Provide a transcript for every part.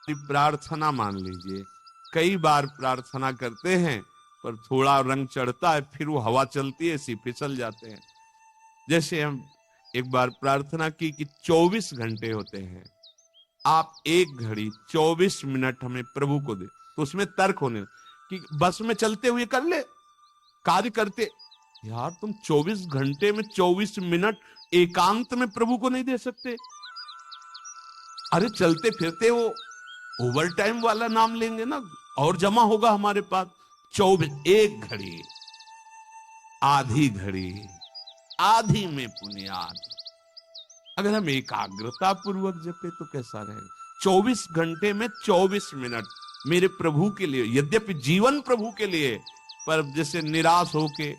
प्रार्थना मान लीजिए, कई बार प्रार्थना करते हैं पर थोड़ा रंग चढ़ता है, फिर वो हवा चलती है, ऐसी फिसल जाते हैं। जैसे हम एक बार प्रार्थना की कि 24 घंटे होते हैं, आप एक घड़ी 24 मिनट हमें प्रभु को दे, तो उसमें तर्क होने कि बस में चलते हुए कर ले, कार्य करते। यार तुम 24 घंटे में 24 मिनट एकांत में प्रभु को नहीं दे सकते? अरे चलते फिरते वो ओवर टाइम वाला नाम लेंगे ना, और जमा होगा हमारे पास। 24, एक घड़ी, आधी घड़ी, आधी में पुण्याद। अगर हम एकाग्रता पूर्वक जपे तो कैसा रहेगा? 24 घंटे में 24 मिनट मेरे प्रभु के लिए, यद्यपि जीवन प्रभु के लिए, पर जैसे निराश होके,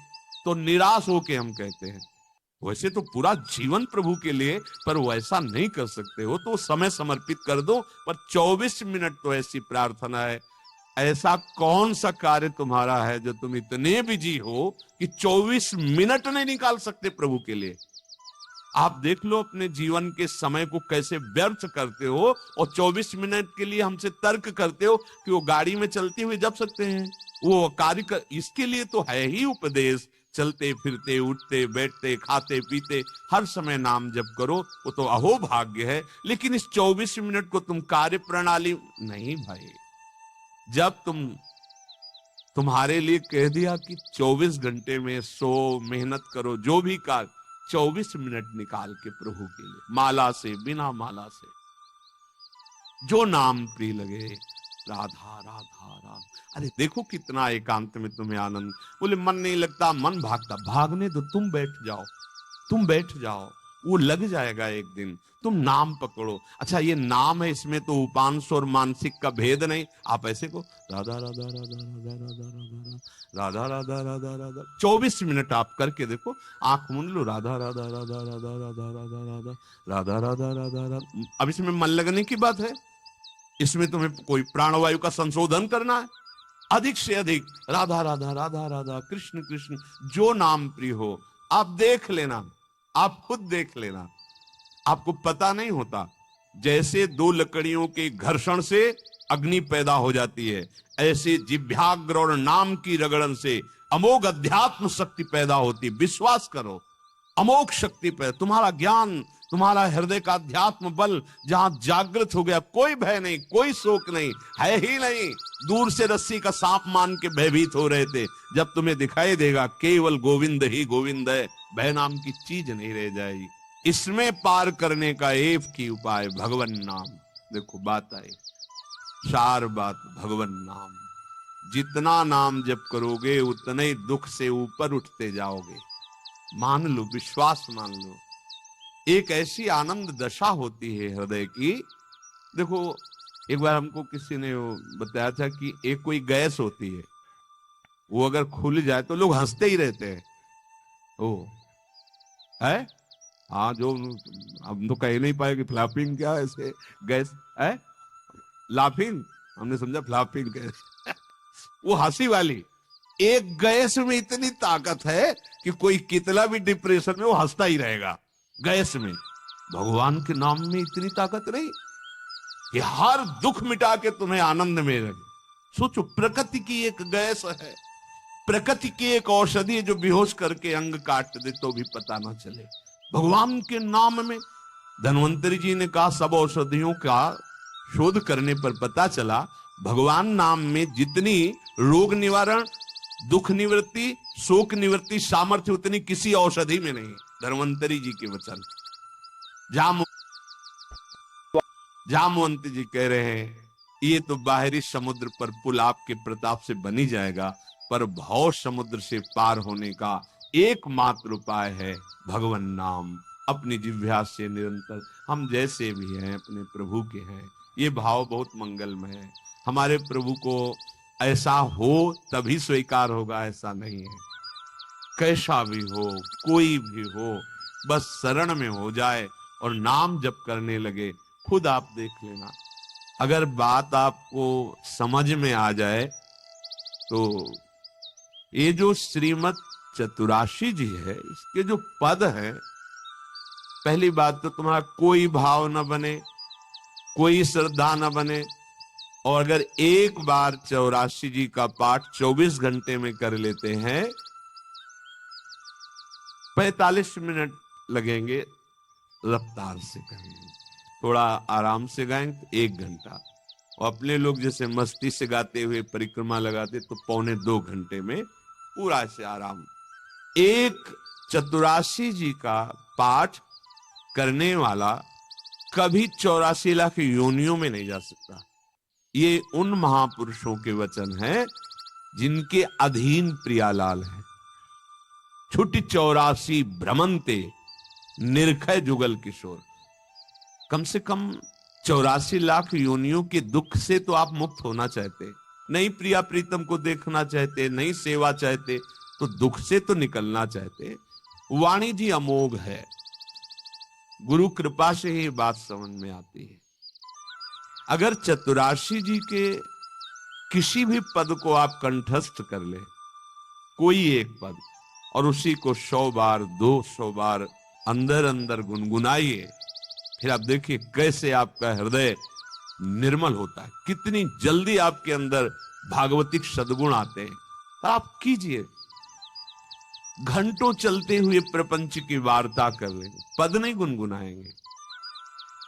तो निराश होके हम कहते हैं, वैसे तो पूरा जीवन प्रभु के लिए, पर वैसा नहीं कर सकते हो तो समय समर्पित कर दो, पर 24 मिनट तो ऐसी प्रार्थना है। ऐसा कौन सा कार्य तुम्हारा है जो तुम इतने बिजी हो कि 24 मिनट नहीं निकाल सकते प्रभु के लिए? आप देख लो अपने जीवन के समय को कैसे व्यर्थ करते हो, और 24 मिनट के लिए हमसे तर्क करते हो कि वो गाड़ी में चलते हुए जप सकते हैं, वो कार्य कर। इसके लिए तो है ही उपदेश, चलते फिरते उठते बैठते खाते पीते हर समय नाम जप करो, वो तो अहो भाग्य है। लेकिन इस 24 मिनट को तुम कार्य प्रणाली नहीं भाई। जब तुम्हारे लिए कह दिया कि 24 घंटे में सो मेहनत करो, जो भी कार्य, 24 मिनट निकाल के प्रभु के लिए, माला से बिना माला से, जो नाम प्रिय लगे, राधा राधा राधा। अरे देखो कितना एकांत में तुम्हें आनंद। बोले मन नहीं लगता, मन भागता, भागने दो, तुम बैठ जाओ, तुम बैठ जाओ, वो लग जाएगा एक दिन। तुम नाम पकड़ो। अच्छा ये नाम है, इसमें तो उपांश और मानसिक का भेद नहीं। आप ऐसे को राधा राधा राधा राधा राधा राधा राधा राधा राधा राधा 24 मिनट आप करके देखो, आंख मूंद लो, राधा राधा राधा राधा राधा राधा राधा राधा राधा राधा राधा। अब इसमें मन लगने की बात है, इसमें तुम्हें कोई प्राणवायु का संशोधन करना है? अधिक से अधिक राधा राधा राधा राधा, कृष्ण कृष्ण, जो नाम प्रिय हो आप देख लेना, आप खुद देख लेना, आपको पता नहीं होता। जैसे दो लकड़ियों के घर्षण से अग्नि पैदा हो जाती है, ऐसे जिभ्याग्र और नाम की रगड़न से अमोघ अध्यात्म शक्ति पैदा होती। विश्वास करो, अमोघ शक्ति पैदा। तुम्हारा ज्ञान, तुम्हारा हृदय का अध्यात्म बल जहां जागृत हो गया, कोई भय नहीं, कोई शोक नहीं, है ही नहीं। दूर से रस्सी का सांप मान के भयभीत हो रहे थे, जब तुम्हें दिखाई देगा केवल गोविंद ही गोविंद है, भय नाम की चीज नहीं रह जाएगी। इसमें पार करने का एक ही उपाय, भगवन नाम। देखो बात आई, चार बात, भगवन नाम। जितना नाम जप करोगे उतने ही दुख से ऊपर उठते जाओगे। मान लो, विश्वास मान लो। एक ऐसी आनंद दशा होती है हृदय की। देखो एक बार हमको किसी ने बताया था कि एक कोई गैस होती है, वो अगर खुल जाए तो लोग हंसते ही रहते हैं। ओ है, हाँ, जो हम तो कह नहीं पाए कि फ्लैपिंग क्या है, ऐसे गैस है, लाफिंग, हमने समझा फ्लैपिंग गैस वो हंसी वाली। एक गैस में इतनी ताकत है कि कोई कितना भी डिप्रेशन में वो हंसता ही रहेगा गैस में। भगवान के नाम में इतनी ताकत नहीं कि हर दुख मिटा के तुम्हें आनंद में रखे। सोचो, प्रकृति की एक गैस है, प्रकृति की एक औषधि है जो बेहोश करके अंग काट दे तो भी पता ना चले। भगवान के नाम में, धन्वंतरी जी ने कहा, सब औषधियों का शोध करने पर पता चला भगवान नाम में जितनी रोग निवारण, दुख निवृत्ति, शोक निवृत्ति सामर्थ्य उतनी किसी औषधि में नहीं। धन्वंतरी जी के वचन। जामवंत जी कह रहे हैं, ये तो बाहरी समुद्र पर पुल आपके प्रताप से बनी जाएगा, पर भव समुद्र से पार होने का एकमात्र उपाय है भगवन नाम। अपनी जिह्वा से निरंतर, हम जैसे भी हैं अपने प्रभु के हैं, ये भाव बहुत मंगलमय है। हमारे प्रभु को ऐसा हो तभी स्वीकार होगा, ऐसा नहीं है। कैसा भी हो, कोई भी हो, बस शरण में हो जाए और नाम जप करने लगे, खुद आप देख लेना। अगर बात आपको समझ में आ जाए तो ये जो श्रीमद् चतुराशी जी है, इसके जो पद है, पहली बात तो तुम्हारा कोई भाव न बने, कोई श्रद्धा न बने, और अगर एक बार 84 जी का पाठ 24 घंटे में कर लेते हैं, 45 मिनट लगेंगे रफ्तार से करेंगे, थोड़ा आराम से गाएंगे तो 1 घंटा, और अपने लोग जैसे मस्ती से गाते हुए परिक्रमा लगाते तो 1.25 घंटे में पूरा से आराम। एक 84 जी का पाठ करने वाला कभी 84 लाख योनियों में नहीं जा सकता। ये उन महापुरुषों के वचन हैं जिनके अधीन प्रियालाल है। छुटी 84 भ्रमंते निर्खय जुगल किशोर। कम से कम 84 लाख योनियों के दुख से तो आप मुक्त होना चाहते, नहीं प्रिया प्रीतम को देखना चाहते, नहीं सेवा चाहते, तो दुख से तो निकलना चाहते। वाणी जी अमोघ है, गुरु कृपा से ही बात समझ में आती है। अगर 84 जी के किसी भी पद को आप कंठस्थ कर ले, कोई एक पद, और उसी को 100 बार 200 बार अंदर अंदर गुनगुनाइए, फिर आप देखिए कैसे आपका हृदय निर्मल होता है, कितनी जल्दी आपके अंदर भागवतिक सद्गुण आते हैं। तो आप कीजिए, घंटों चलते हुए प्रपंच की वार्ता कर लेंगे, पद नहीं गुनगुनाएंगे।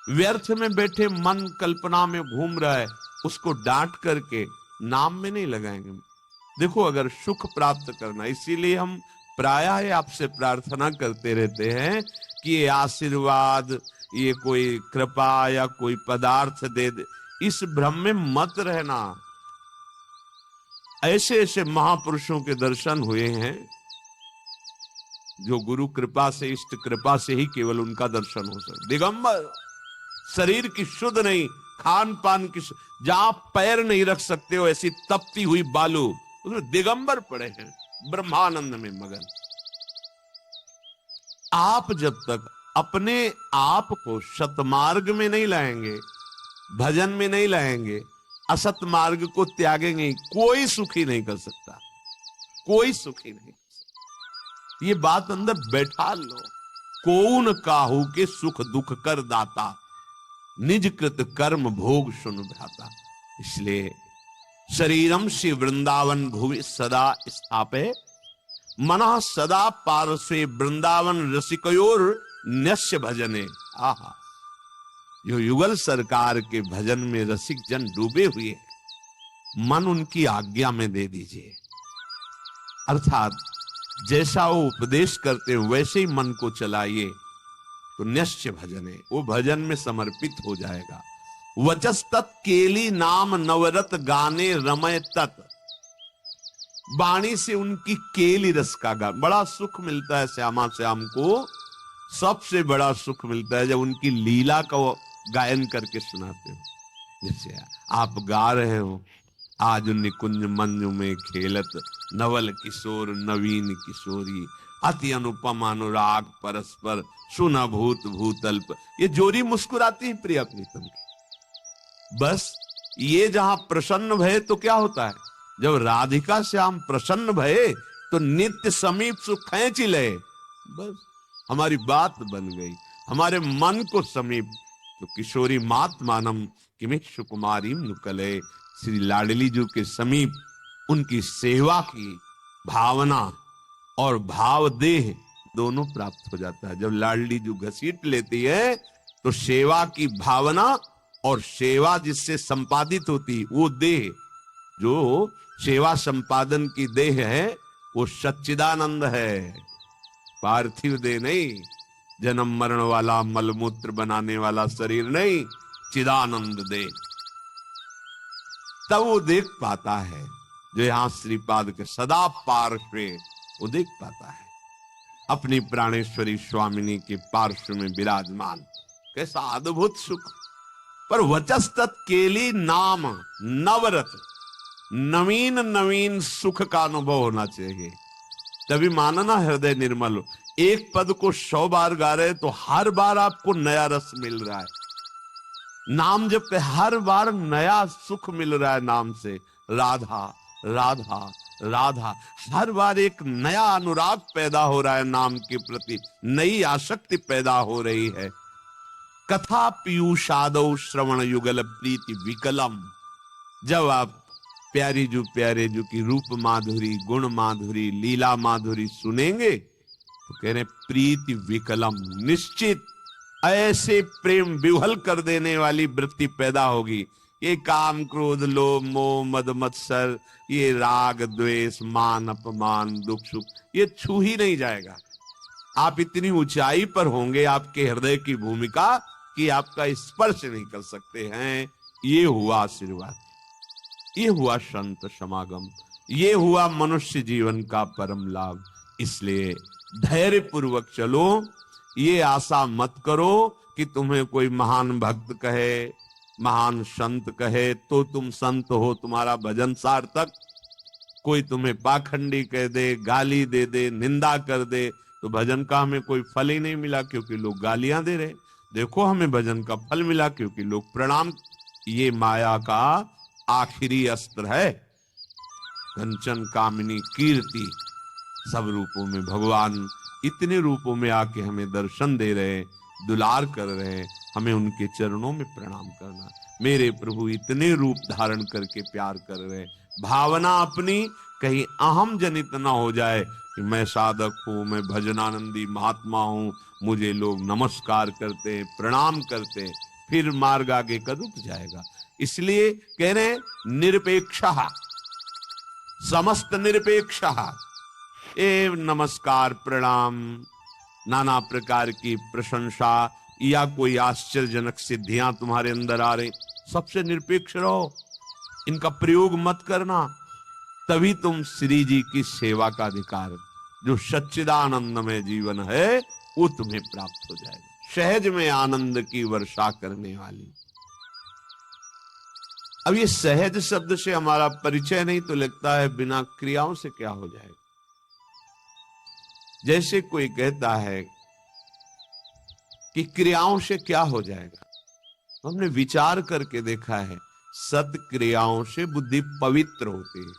व्यर्थ में बैठे मन कल्पना में घूम रहा है, उसको डांट करके नाम में नहीं लगाएंगे। देखो, अगर सुख प्राप्त करना, इसीलिए हम प्रायः आपसे प्रार्थना करते रहते हैं कि ये आशीर्वाद, ये कोई कृपा या कोई पदार्थ दे दे, इस भ्रम में मत रहना। ऐसे ऐसे महापुरुषों के दर्शन हुए हैं जो गुरु कृपा से, इष्ट कृपा से ही केवल उनका दर्शन हो सकता। दिगंबर, शरीर की शुद्ध नहीं, खान पान की, जहां पैर नहीं रख सकते हो ऐसी तपती हुई बालू, उसमें दिगंबर पड़े हैं, ब्रह्मानंद में मगन। आप जब तक अपने आप को सतमार्ग में नहीं लाएंगे, भजन में नहीं लाएंगे, असत मार्ग को त्यागेंगे, कोई सुखी नहीं कर सकता, कोई सुखी नहीं कर सकता। ये बात अंदर बैठा लो। कौन काहू के सुख दुख कर दाता, निज कृत कर्म भोग सुन भ्राता। इसलिए शरीरम श्री वृंदावन भुवि सदा स्थापे, मना सदा पार्श्वे वृंदावन रसिकयोर नस्य भजने। आहा, जो युगल सरकार के भजन में रसिक जन डूबे हुए हैं, मन उनकी आज्ञा में दे दीजिए। अर्थात जैसा वो उपदेश करते हैं वैसे ही मन को चलाइए, तो निश्चय भजने, वो भजन में समर्पित हो जाएगा। वचस तत् केली नाम नवरत गाने रमय तत्। वाणी से उनकी केली रस का गान, बड़ा सुख मिलता है श्यामा श्याम को, सबसे बड़ा सुख मिलता है जब उनकी लीला का गायन करके सुनाते हो। जैसे आप गा रहे हो, आज निकुंज मंजु में खेलत नवल किशोर नवीन किशोरी, अति अनुपम अनुराग परस्पर सुना भूत भूतल्प। ये जोरी मुस्कुराती है प्रिया प्रीतम की। बस ये जहां प्रसन्न भये तो क्या होता है, जब राधिका श्याम प्रसन्न भये तो नित्य समीप सुख खींच ले। बस हमारी बात बन गई, हमारे मन को समीप। तो किशोरी मात मानम किमित सुकुमारी नुकले, श्री लाडली जी के समीप उनकी सेवा की भावना और भाव देह दोनों प्राप्त हो जाता है। जब लाडली जी घसीट लेती है तो सेवा की भावना और सेवा जिससे संपादित होती, वो देह, जो सेवा संपादन की देह है, वो सच्चिदानंद है, पार्थिव देह नहीं, जन्म मरण वाला मलमूत्र बनाने वाला शरीर नहीं, चिदानंद देह। तब वो देख पाता है जो यहां श्रीपाद के सदा पार्श्वे, वो देख पाता है अपनी प्राणेश्वरी स्वामिनी के पार्श्व में विराजमान। कैसा अद्भुत सुख। पर वचस तत् केली नाम नवरत, नवीन नवीन सुख का अनुभव होना चाहिए, तभी मानना हृदय निर्मल हो। एक पद को 100 बार गा रहे तो हर बार आपको नया रस मिल रहा है, नाम जब पे हर बार नया सुख मिल रहा है नाम से। राधा राधा राधा, हर बार एक नया अनुराग पैदा हो रहा है नाम के प्रति, नई आसक्ति पैदा हो रही है। कथा पीयूषादौ श्रवण युगल प्रीति विकलम। जब आप प्यारे जू की रूप माधुरी, गुण माधुरी, लीला माधुरी सुनेंगे तो कह रहे प्रीति विकलम, निश्चित ऐसे प्रेम विह्वल कर देने वाली वृत्ति पैदा होगी। ये काम क्रोध लोभ मोह मद मत्सर, ये राग द्वेष मान अपमान दुख सुख, ये छू ही नहीं जाएगा। आप इतनी ऊंचाई पर होंगे आपके हृदय की भूमिका कि आपका स्पर्श नहीं कर सकते हैं। ये हुआ आशीर्वाद, ये हुआ संत समागम, ये हुआ मनुष्य जीवन का परम लाभ। इसलिए धैर्य पूर्वक चलो, ये आशा मत करो कि तुम्हें कोई महान भक्त कहे, महान संत कहे तो तुम संत हो, तुम्हारा भजन सार्थक। कोई तुम्हें पाखंडी कह दे, गाली दे दे, निंदा कर दे तो भजन का हमें कोई फल ही नहीं मिला, क्योंकि लोग गालियां दे रहे। देखो हमें भजन का फल मिला क्योंकि लोग प्रणाम। ये माया का आखिरी अस्त्र है। कंचन कामिनी कीर्ति, सब रूपों में भगवान इतने रूपों में आके हमें दर्शन दे रहे, दुलार कर रहे, हमें उनके चरणों में प्रणाम करना। मेरे प्रभु इतने रूप धारण करके प्यार कर रहे, भावना अपनी कहीं अहम जनित ना हो जाए कि मैं साधक हूं, मैं भजनानंदी महात्मा हूं, मुझे लोग नमस्कार करते प्रणाम करते, फिर मार्ग आगे का रुक जाएगा। इसलिए कह रहे निरपेक्ष, समस्त निरपेक्ष, एव नमस्कार प्रणाम, नाना प्रकार की प्रशंसा या कोई आश्चर्यजनक सिद्धियां तुम्हारे अंदर आ रही, सबसे निरपेक्ष रहो, इनका प्रयोग मत करना। तभी तुम श्री जी की सेवा का अधिकार, जो सच्चिदानंदमय जीवन है, वो तुम्हें प्राप्त हो जाएगा। सहज में आनंद की वर्षा करने वाली। अब ये सहज शब्द से हमारा परिचय नहीं तो लगता है बिना क्रियाओं से क्या हो जाएगा। जैसे कोई कहता है कि क्रियाओं से क्या हो जाएगा, तो हमने विचार करके देखा है, सत क्रियाओं से बुद्धि पवित्र होती है,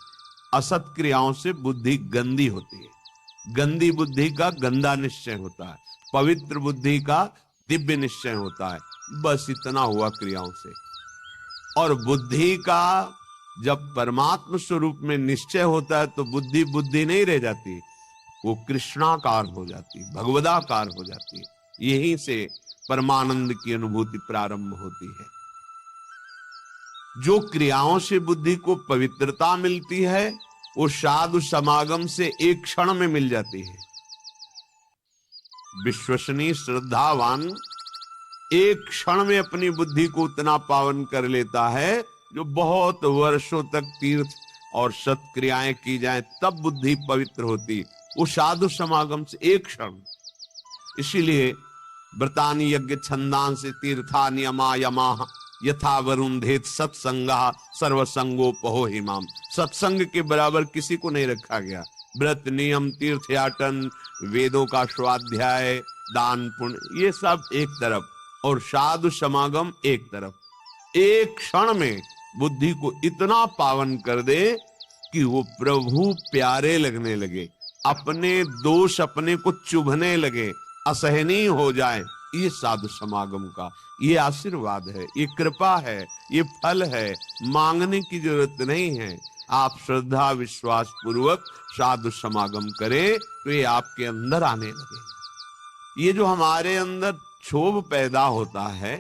असत क्रियाओं से बुद्धि गंदी होती है। गंदी बुद्धि का गंदा निश्चय होता है, पवित्र बुद्धि का दिव्य निश्चय होता है। बस इतना हुआ क्रियाओं से। और बुद्धि का जब परमात्म स्वरूप में निश्चय होता है तो बुद्धि बुद्धि नहीं रह जाती, वो कृष्णाकार हो जाती, भगवदाकार हो जाती। यहीं से परमानंद की अनुभूति प्रारंभ होती है। जो क्रियाओं से बुद्धि को पवित्रता मिलती है, वो साधु समागम से एक क्षण में मिल जाती है। विश्वसनीय श्रद्धावान एक क्षण में अपनी बुद्धि को उतना पावन कर लेता है, जो बहुत वर्षों तक तीर्थ और सत्क्रियाएं की जाएं तब बुद्धि पवित्र होती, वो साधु समागम से एक क्षण। इसीलिए व्रतानि यज्ञ छंदांसि तीर्था नियमा यमा यथा वरुंधेत सत्संगा सर्वसंगोपहो हिमाम। सत्संग के बराबर किसी को नहीं रखा गया। व्रत नियम तीर्थयाटन वेदों का स्वाध्याय दान पुण्य ये सब एक तरफ और साधु समागम एक तरफ। एक क्षण में बुद्धि को इतना पावन कर दे कि वो प्रभु प्यारे लगने लगे, अपने दोष अपने को चुभने लगे, असहनीय हो जाए। ये साधु समागम का ये आशीर्वाद है, ये कृपा है, ये फल है। मांगने की जरूरत नहीं है। आप श्रद्धा विश्वास पूर्वक साधु समागम करें तो ये आपके अंदर आने लगेगा। ये जो हमारे अंदर क्षोभ पैदा होता है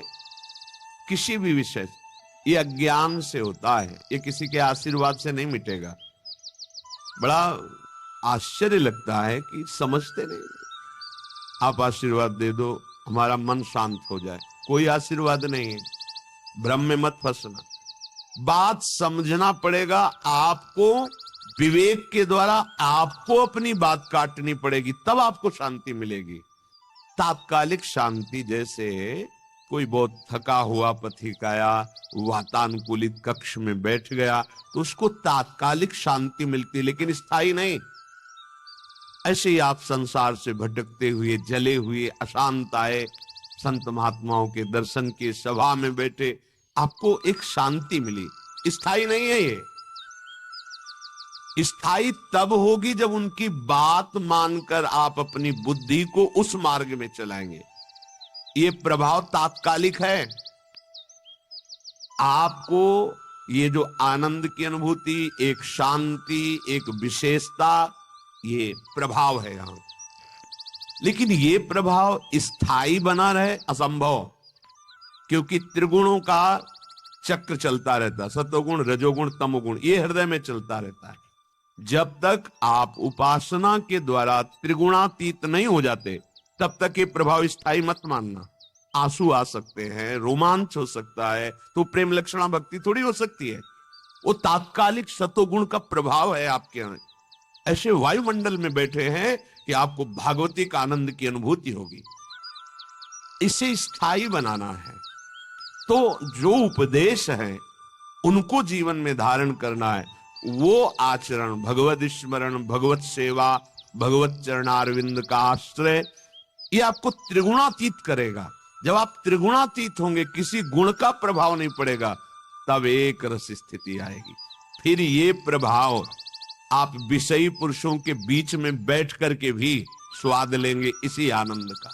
किसी भी विषय से, ये अज्ञान से होता है, ये किसी के आशीर्वाद से नहीं मिटेगा। बड़ा आश्चर्य लगता है कि समझते नहीं। आप आशीर्वाद दे दो हमारा मन शांत हो जाए, कोई आशीर्वाद नहीं है। भ्रम में मत फंसना, बात समझना पड़ेगा। आपको विवेक के द्वारा आपको अपनी बात काटनी पड़ेगी, तब आपको शांति मिलेगी। तात्कालिक शांति, जैसे कोई बहुत थका हुआ पथिक आया, वातानुकूलित कक्ष में बैठ गया तो उसको तात्कालिक शांति मिलती, लेकिन स्थायी नहीं। ऐसे ही आप संसार से भटकते हुए जले हुए अशांत आए, संत महात्माओं के दर्शन की सभा में बैठे, आपको एक शांति मिली, स्थायी नहीं है। ये स्थायी तब होगी जब उनकी बात मानकर आप अपनी बुद्धि को उस मार्ग में चलाएंगे। ये प्रभाव तात्कालिक है। आपको ये जो आनंद की अनुभूति, एक शांति, एक विशेषता, ये प्रभाव है यहां। लेकिन ये प्रभाव स्थायी बना रहे असंभव, क्योंकि त्रिगुणों का चक्र चलता रहता है, सतोगुण, रजोगुण, तमोगुण, ये हृदय में चलता रहता है। जब तक आप उपासना के द्वारा त्रिगुणातीत नहीं हो जाते, तब तक ये प्रभाव स्थायी मत मानना। आंसू आ सकते हैं, रोमांच हो सकता है, तो प्रेम लक्षणा भक्ति थोड़ी हो सकती है। वो तात्कालिक सतोगुण का प्रभाव है आपके यहां। ऐसे वायुमंडल में बैठे हैं कि आपको भागवतिक आनंद की अनुभूति होगी। इसे स्थायी बनाना है, तो जो उपदेश है उनको जीवन में धारण करना है। वो आचरण, भगवत स्मरण, भगवत सेवा, भगवत चरणारविंद का आश्रय, ये आपको त्रिगुणातीत करेगा। जब आप त्रिगुणातीत होंगे, किसी गुण का प्रभाव नहीं पड़ेगा, तब एक रस स्थिति आएगी। फिर ये प्रभाव आप विषयी पुरुषों के बीच में बैठ करके भी स्वाद लेंगे इसी आनंद का।